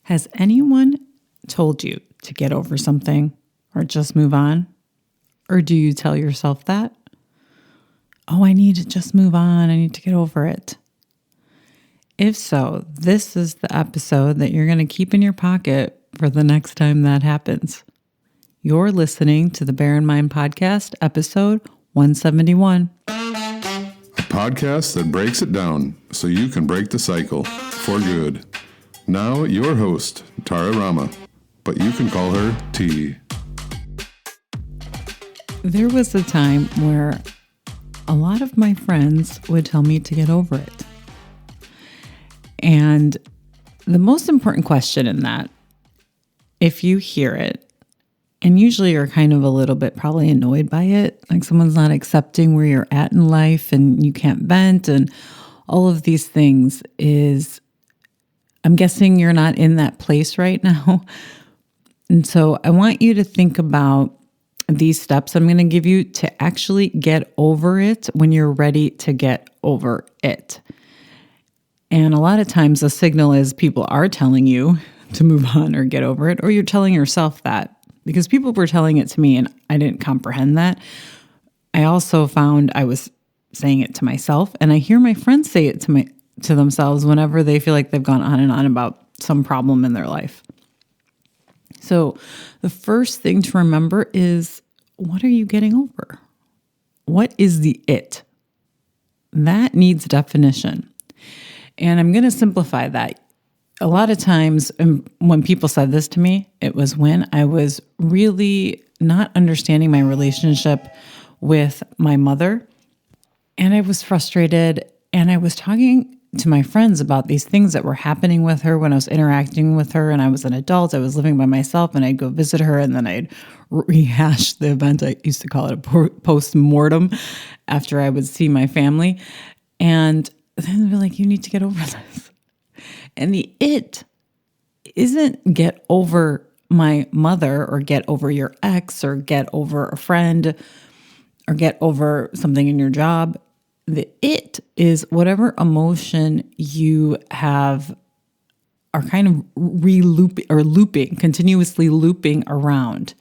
Has anyone told you to get over something or just move on? Or do you tell yourself that? Oh, I need to just move on. I need to get over it. If so, this is the episode that you're going to keep in your pocket for the next time that happens. You're listening to the Bear in Mind Podcast, episode 171. A podcast that breaks it down so you can break the cycle for good. Now, your host, Tara Rama, but you can call her T. There was a time where a lot of my friends would tell me to get over it. And the most important question in that, if you hear it, and usually you're kind of a little bit probably annoyed by it, like someone's not accepting where you're at in life and you can't vent and all of these things, is I'm guessing you're not in that place right now. And so I want you to think about these steps I'm going to give you to actually get over it when you're ready to get over it. And a lot of times the signal is people are telling you to move on or get over it, or you're telling yourself that. Because people were telling it to me and I didn't comprehend that. I also found I was saying it to myself, and I hear my friends say it to themselves whenever they feel like they've gone on and on about some problem in their life. So the first thing to remember is, what are you getting over? What is the it? That needs definition. And I'm going to simplify that. A lot of times when people said this to me, it was when I was really not understanding my relationship with my mother. And I was frustrated, and I was talking to my friends about these things that were happening with her when I was interacting with her, and I was an adult. I was living by myself, and I'd go visit her, and then I'd rehash the event. I used to call it a post-mortem after I would see my family. And then they're like, you need to get over this. And the it isn't get over my mother or get over your ex or get over a friend or get over something in your job. The it is whatever emotion you have are kind of looping, continuously looping around.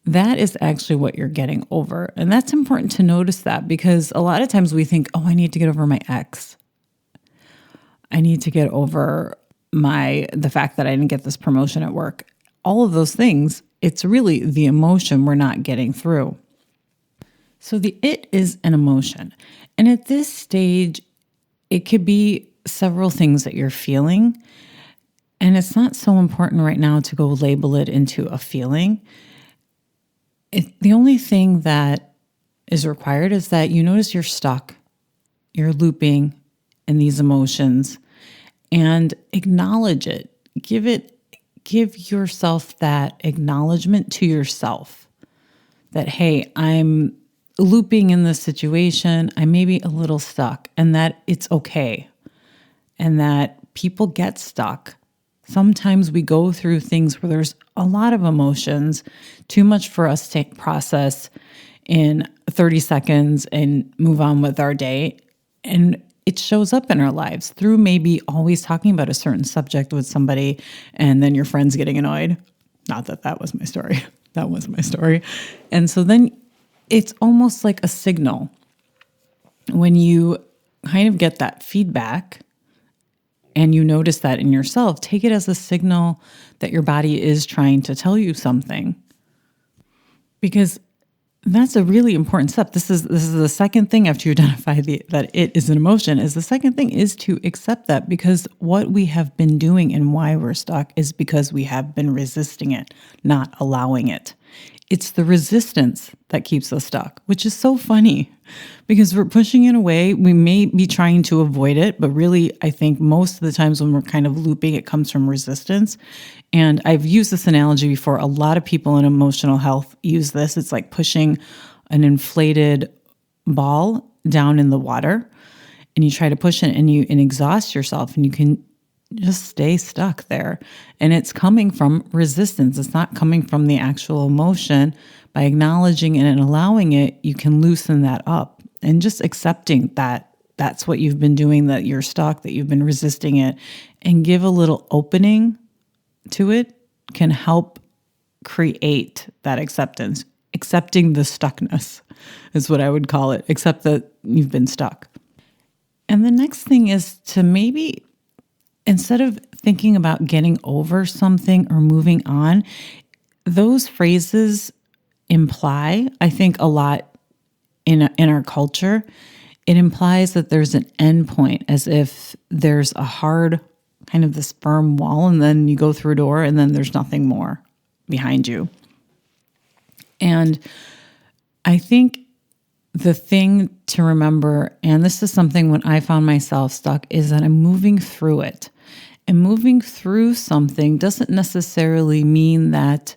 That is actually what you're getting over. And that's important to notice that, because a lot of times we think, oh, I need to get over my ex. I need to get over the fact that I didn't get this promotion at work. All of those things, it's really the emotion we're not getting through. So the it is an emotion. And at this stage, it could be several things that you're feeling. And it's not so important right now to go label it into a feeling. The only thing that is required is that you notice you're stuck, you're looping in these emotions, and acknowledge it. Give yourself that acknowledgement to yourself that, hey, I'm looping in this situation. I may be a little stuck, and that it's okay. And that people get stuck. Sometimes we go through things where there's a lot of emotions, too much for us to process in 30 seconds and move on with our day. And it shows up in our lives through maybe always talking about a certain subject with somebody and then your friends getting annoyed. Not that that was my story. That was my story. And so then it's almost like a signal when you kind of get that feedback and you notice that in yourself. Take it as a signal that your body is trying to tell you something, because that's a really important step. This is the second thing after you identify that it is an emotion. Is the second thing is to accept that, because what we have been doing and why we're stuck is because we have been resisting it, not allowing it. It's the resistance that keeps us stuck, which is so funny because we're pushing it away. We may be trying to avoid it, but really, I think most of the times when we're kind of looping, it comes from resistance. And I've used this analogy before. A lot of people in emotional health use this. It's like pushing an inflated ball down in the water, and you try to push it and exhaust yourself, and you can just stay stuck there. And it's coming from resistance. It's not coming from the actual emotion. By acknowledging it and allowing it, you can loosen that up, and just accepting that that's what you've been doing, that you're stuck, that you've been resisting it, and give a little opening to it can help create that acceptance. Accepting the stuckness is what I would call it. Accept that you've been stuck. And the next thing is to maybe, instead of thinking about getting over something or moving on, those phrases imply, I think, a lot in our culture. It implies that there's an end point, as if there's a hard, kind of this firm wall, and then you go through a door and then there's nothing more behind you. And I think the thing to remember, and this is something when I found myself stuck, is that I'm moving through it. And moving through something doesn't necessarily mean that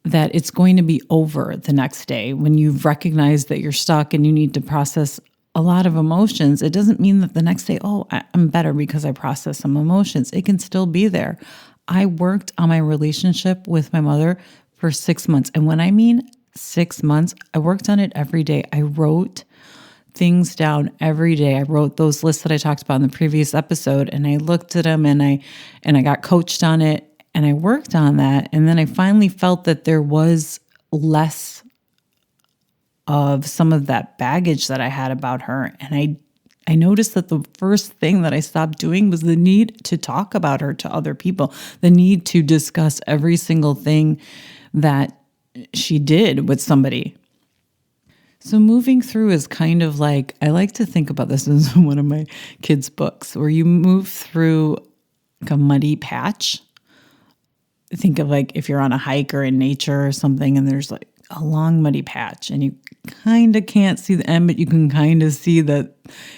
it's going to be over the next day. When you've recognized that you're stuck and you need to process a lot of emotions, it doesn't mean that the next day, I'm better because I processed some emotions. It can still be there. I worked on my relationship with my mother for 6 months. And when I mean 6 months, I worked on it every day. I wrote things down every day. I wrote those lists that I talked about in the previous episode, and I looked at them, and I got coached on it, and I worked on that. And then I finally felt that there was less of some of that baggage that I had about her. And I noticed that the first thing that I stopped doing was the need to talk about her to other people, the need to discuss every single thing that she did with somebody. So moving through is kind of like, I like to think about this as one of my kids' books, where you move through like a muddy patch. Think of like if you're on a hike or in nature or something, and there's like a long muddy patch, and you kind of can't see the end, but you can kind of see that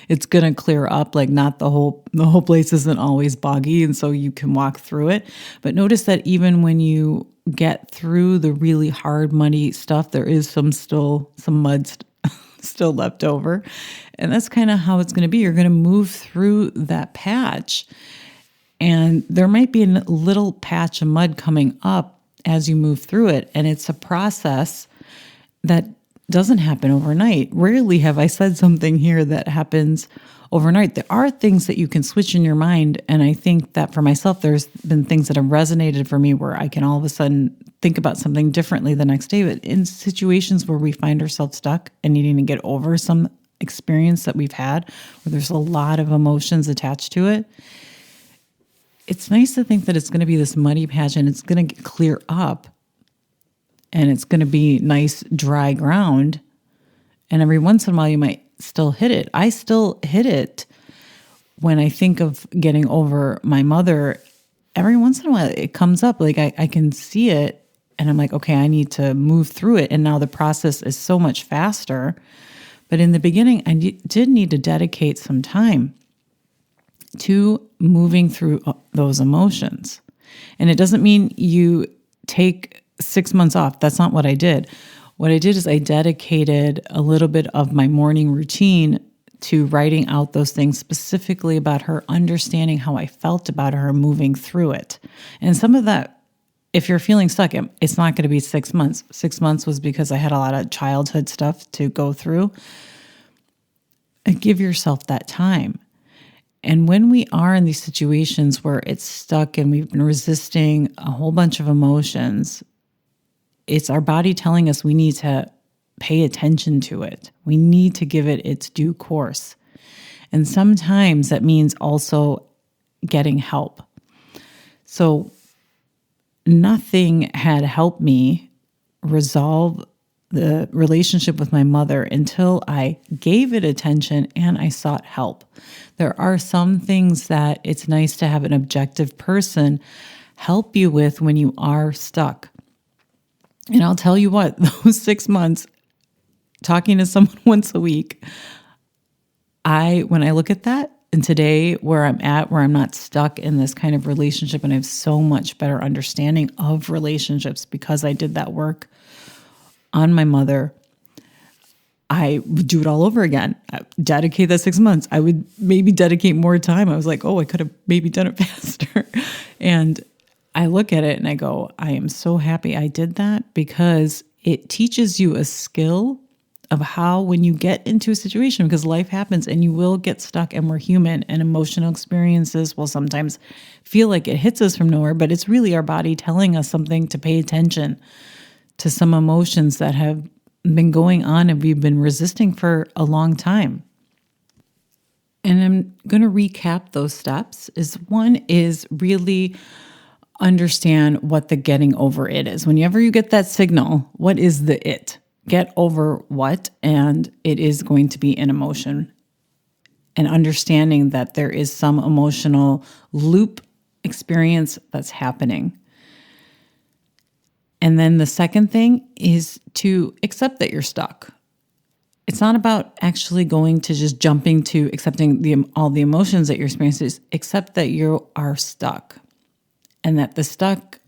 it's going to clear up. Like not the whole place isn't always boggy, and so you can walk through it. But notice that even when you get through the really hard, muddy stuff, there is some mud still left over. And that's kind of how it's going to be. You're going to move through that patch, and there might be a little patch of mud coming up as you move through it. And it's a process that doesn't happen overnight. Rarely have I said something here that happens overnight. There are things that you can switch in your mind. And I think that for myself, there's been things that have resonated for me where I can all of a sudden think about something differently the next day. But in situations where we find ourselves stuck and needing to get over some experience that we've had, where there's a lot of emotions attached to it, it's nice to think that it's going to be this muddy patch and it's going to clear up and it's going to be nice dry ground. And every once in a while you might still hit it. I still hit it when I think of getting over my mother. Every once in a while it comes up, like I can see it and I'm like, okay, I need to move through it. And now the process is so much faster. But in the beginning, I did need to dedicate some time to moving through those emotions. And it doesn't mean you take 6 months off. That's not what I did. What I did is I dedicated a little bit of my morning routine to writing out those things specifically about her, understanding how I felt about her, moving through it. And some of that, if you're feeling stuck, it's not going to be 6 months. 6 months was because I had a lot of childhood stuff to go through. Give yourself that time. And when we are in these situations where it's stuck and we've been resisting a whole bunch of emotions, it's our body telling us we need to pay attention to it. We need to give it its due course. And sometimes that means also getting help. So nothing had helped me resolve the relationship with my mother until I gave it attention and I sought help. There are some things that it's nice to have an objective person help you with when you are stuck. And I'll tell you what, those 6 months, talking to someone once a week, when I look at that, and today where I'm at, where I'm not stuck in this kind of relationship, and I have so much better understanding of relationships because I did that work on my mother, I would do it all over again. I'd dedicate that 6 months. I would maybe dedicate more time. I was like, I could have maybe done it faster. And I look at it and I go, I am so happy I did that because it teaches you a skill of how, when you get into a situation, because life happens and you will get stuck and we're human, and emotional experiences will sometimes feel like it hits us from nowhere, but it's really our body telling us something to pay attention to some emotions that have been going on and we've been resisting for a long time. And I'm going to recap those steps. One is really understand what the getting over it is. Whenever you get that signal, what is the it? Get over what? And it is going to be an emotion. And understanding that there is some emotional loop experience that's happening. And then the second thing is to accept that you're stuck. It's not about actually going to just jumping to accepting all the emotions that you're experiencing. Accept that you are stuck. And that the stuck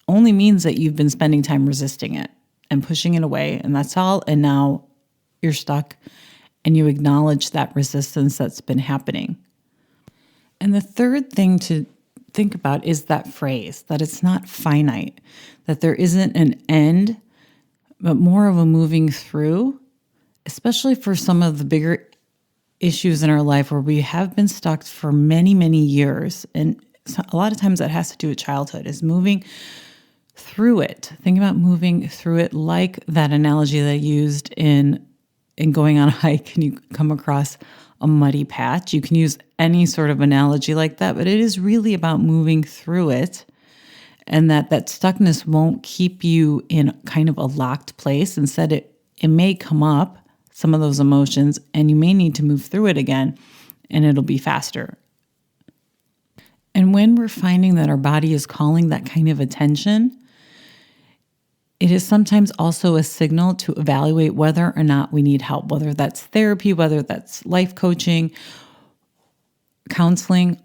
only means that you've been spending time resisting it and pushing it away. And that's all. And now you're stuck and you acknowledge that resistance that's been happening. And the third thing to think about is that phrase, that it's not finite, that there isn't an end, but more of a moving through, especially for some of the bigger issues in our life where we have been stuck for many, many years. And a lot of times that has to do with childhood, is moving through it. Think about moving through it like that analogy that I used in going on a hike and you come across a muddy patch. You can use any sort of analogy like that, but it is really about moving through it, and that stuckness won't keep you in kind of a locked place. Instead, it may come up, some of those emotions, and you may need to move through it again, and it'll be faster. And when we're finding that our body is calling that kind of attention, it is sometimes also a signal to evaluate whether or not we need help, whether that's therapy, whether that's life coaching, counseling,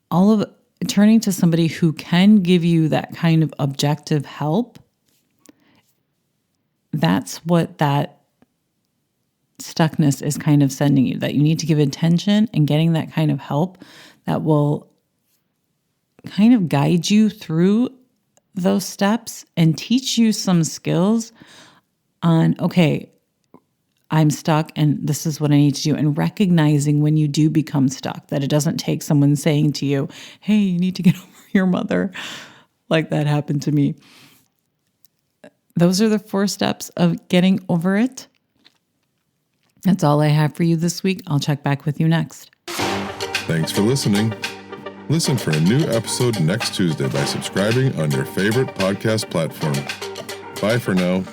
all of it, turning to somebody who can give you that kind of objective help. That's what that stuckness is kind of sending you, that you need to give attention and getting that kind of help that will kind of guide you through those steps and teach you some skills on, okay, I'm stuck and this is what I need to do. And recognizing when you do become stuck, that it doesn't take someone saying to you, hey, you need to get over your mother, like that happened to me. Those are the 4 steps of getting over it. That's all I have for you this week. I'll check back with you next. Thanks for listening. Listen for a new episode next Tuesday by subscribing on your favorite podcast platform. Bye for now.